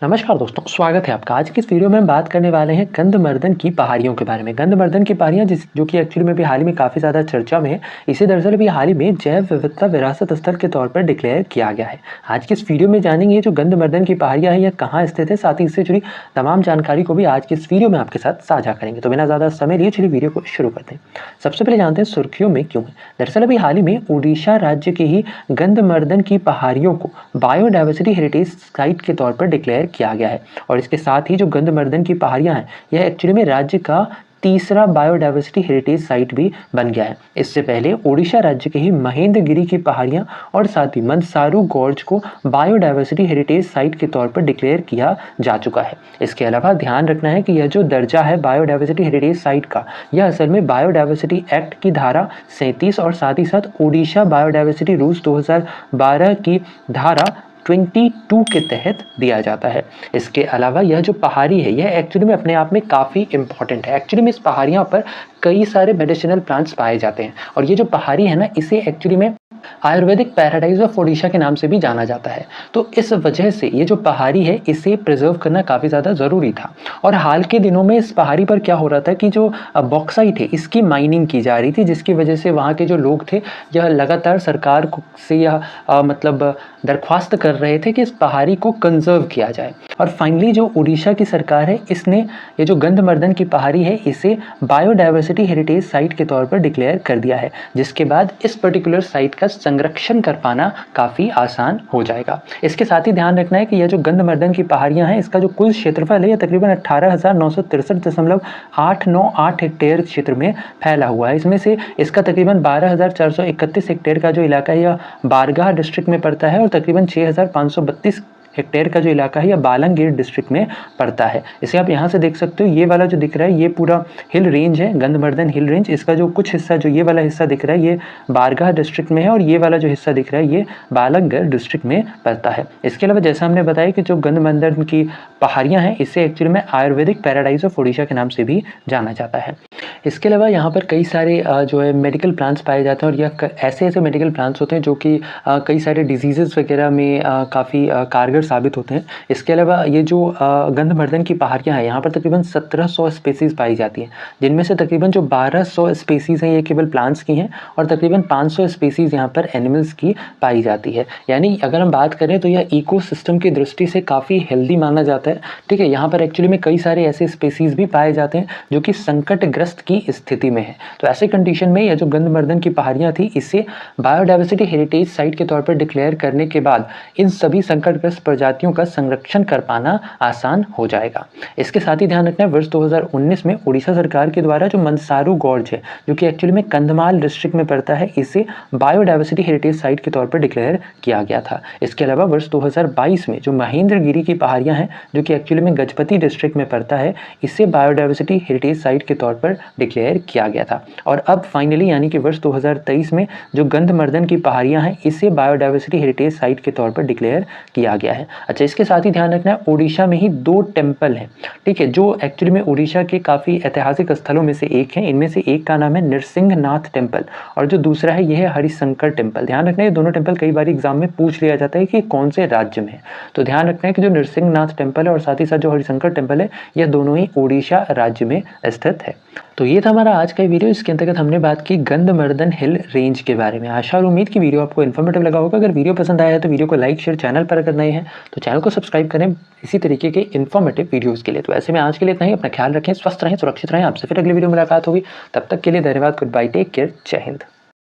नमस्कार दोस्तों, स्वागत है आपका। आज की इस वीडियो में हम बात करने वाले हैं गंधमर्दन की पहाड़ियों के बारे में। गंधमर्दन की पहाड़ियाँ जो कि एक्चुअली में भी हाल ही में काफ़ी ज़्यादा चर्चा में है। इसे दरअसल भी हाल ही में जैव विविधता विरासत स्थल के तौर पर डिक्लेयर किया गया है। आज की इस वीडियो में जानेंगे जो गंधमर्दन की पहाड़ियाँ हैं यह कहाँ स्थित है, साथ ही इससे जुड़ी तमाम जानकारी को भी आज की इस वीडियो में आपके साथ साझा करेंगे। तो बिना ज़्यादा समय लिए चलिए वीडियो को शुरू करते हैं। सबसे पहले जानते हैं सुर्खियों में क्यों है। दरअसल अभी हाल ही में उड़ीसा राज्य के ही गंधमर्दन की पहाड़ियों को बायोडाइवर्सिटी हेरिटेज साइट के तौर पर डिक्लेयर किया गया है। और इसके साथ ही जो गंधमर्दन की पहाड़ियां हैं यह एक्चुअली में राज्य का तीसरा बायोडाइवर्सिटी हेरिटेज साइट भी बन गया है। इससे पहले ओडिशा राज्य के ही महेंद्रगिरी की पहाड़ियां और साथ ही मंदसारू गॉर्ज को बायोडाइवर्सिटी हेरिटेज साइट के तौर पर डिक्लेयर किया जा चुका है। इसके अलावा ध्यान रखना है कि यह जो दर्जा है बायोडाइवर्सिटी हेरिटेज साइट का, यह असल में बायोडाइवर्सिटी एक्ट की धारा 37 और साथ ही साथ ओडिशा बायोडाइवर्सिटी रूल्स 2012 की धारा 22 के तहत दिया जाता है। इसके अलावा यह जो पहाड़ी है यह एक्चुअली में अपने आप में काफ़ी इंपॉर्टेंट है। एक्चुअली में इस पहाड़ियों पर कई सारे मेडिसिनल प्लांट्स पाए जाते हैं और ये जो पहाड़ी है ना, इसे एक्चुअली में आयुर्वेदिक पैराडाइज ऑफ ओडिशा के नाम से भी जाना जाता है। तो इस वजह से ये जो पहाड़ी है इसे प्रिजर्व करना काफ़ी ज़्यादा ज़रूरी था। और हाल के दिनों में इस पहाड़ी पर क्या हो रहा था कि जो बॉक्साइट है इसकी माइनिंग की जा रही थी, जिसकी वजह से वहाँ के जो लोग थे यह लगातार सरकार से यह मतलब दरख्वास्त कर रहे थे कि इस पहाड़ी को कंजर्व किया जाए। और फाइनली जो उड़ीसा की सरकार है इसने ये जो गंधमर्दन की पहाड़ी है इसे बायोडाइवर्सिटी हेरिटेज साइट के तौर पर डिक्लेयर कर दिया है, जिसके बाद इस पर्टिकुलर साइट का संरक्षण कर पाना काफ़ी आसान हो जाएगा। इसके साथ ही ध्यान रखना है कि यह जो गंधमर्दन की पहाड़ियां हैं इसका जो कुल क्षेत्रफल है यह तकरीबन 18,963.898 हेक्टेयर क्षेत्र में फैला हुआ है। इसमें से इसका तकरीबन 12,431 हेक्टेयर का जो इलाका है यह बारगाह डिस्ट्रिक्ट में पड़ता है और तकरीबन 6,532 हेक्टेयर का जो इलाका है यह बालंगीर डिस्ट्रिक्ट में पड़ता है। इसे आप यहाँ से देख सकते हो, ये वाला जो दिख रहा है ये पूरा हिल रेंज है, गंधमर्दन हिल रेंज। इसका जो कुछ हिस्सा, जो ये वाला हिस्सा दिख रहा है ये बारगाह डिस्ट्रिक्ट में है और ये वाला जो हिस्सा दिख रहा है ये बालंगीर डिस्ट्रिक्ट में पड़ता है। इसके अलावा जैसा हमने बताया कि जो गंधमर्दन की पहाड़ियाँ हैं इसे एक्चुअली में आयुर्वेदिक पैराडाइज ऑफ ओडिशा के नाम से भी जाना जाता है। इसके अलावा यहाँ पर कई सारे जो है मेडिकल प्लांट्स पाए जाते हैं और यह ऐसे मेडिकल प्लांट्स होते हैं जो कि कई सारे डिजीज़ वगैरह में काफ़ी कारगर साबित होते हैं। इसके अलावा ये जो गंधमर्दन की पहाड़ियाँ हैं यहाँ पर तकरीबन 1700 स्पेसीज़ पाई जाती हैं, जिनमें से तकरीबन जो 1200 स्पेसीज़ हैं ये केवल प्लांट्स की हैं और तकरीबन 500 स्पेसीज़ यहाँ पर एनिमल्स की पाई जाती है। यानी अगर हम बात करें तो यह इकोसिस्टम की दृष्टि से काफ़ी हेल्दी माना जाता है। ठीक है, यहाँ पर एक्चुअली में कई सारे ऐसे स्पेसीज़ भी पाए जाते हैं जो कि संकटग्रस्त की स्थिति में है। तो ऐसे कंडीशन में यह जो गंधमर्दन की पहाड़ियाँ थी इसे बायोडाइवर्सिटी हेरिटेज साइट के तौर पर डिक्लेयर करने के बाद इन सभी संकटग्रस्त प्रजातियों का संरक्षण कर पाना आसान हो जाएगा। इसके साथ ही ध्यान रखना है वर्ष 2019 में उड़ीसा सरकार के द्वारा जो मंदसारू गॉर्ज है जो कि एक्चुअली में कंधमाल डिस्ट्रिक्ट में पड़ता है, इसे बायोडाइवर्सिटी हेरिटेज साइट के तौर पर डिक्लेयर किया गया था। इसके अलावा वर्ष 2022 में जो महेंद्रगिरी की पहाड़ियाँ हैं जो कि एक्चुअली में गजपति डिस्ट्रिक्ट में पड़ता है, इसे बायोडाइवर्सिटी हेरिटेज साइट के तौर पर डिक्लेयर किया गया था। और अब फाइनली यानी कि वर्ष 2023 में जो गंधमर्दन की पहाड़ियां हैं इसे बायोडाइवर्सिटी हेरिटेज साइट के तौर पर डिक्लेयर किया गया है। अच्छा, इसके साथ ही ध्यान रखना है ओडिशा में ही 2 टेम्पल हैं, ठीक है, जो एक्चुअली में ओडिशा के काफ़ी ऐतिहासिक स्थलों में से एक है। इनमें से एक का नाम है नृसिंहनाथ टेम्पल और जो दूसरा है यह है हरिशंकर टेम्पल। ध्यान रखना है ये दोनों टेम्पल कई बार एग्जाम में पूछ लिया जाता है कि कौन से राज्य में है। तो ध्यान रखना है कि जो नृसिंहनाथ टेम्पल है और साथ ही साथ जो हरिशंकर टेम्पल है यह दोनों ही ओडिशा राज्य में स्थित है। तो ये था हमारा आज का वीडियो। इसके अंतर्गत हमने बात की गंधमर्दन हिल रेंज के बारे में। आशा और उम्मीद की वीडियो आपको इन्फॉर्मेटिव लगा होगा। अगर वीडियो पसंद आया है तो वीडियो को लाइक शेयर, चैनल पर अगर नए हैं तो चैनल को सब्सक्राइब करें इसी तरीके के इन्फॉर्मेटिव वीडियोज़ के लिए। तो ऐसे में आज के लिए इतना ही। अपना ख्याल रखें, स्वस्थ रहें, सुरक्षित रहें। आपसे फिर अगली वीडियो मुलाकात होगी। तब तक के लिए धन्यवाद, गुड बाय, टेक केयर, जय हिंद।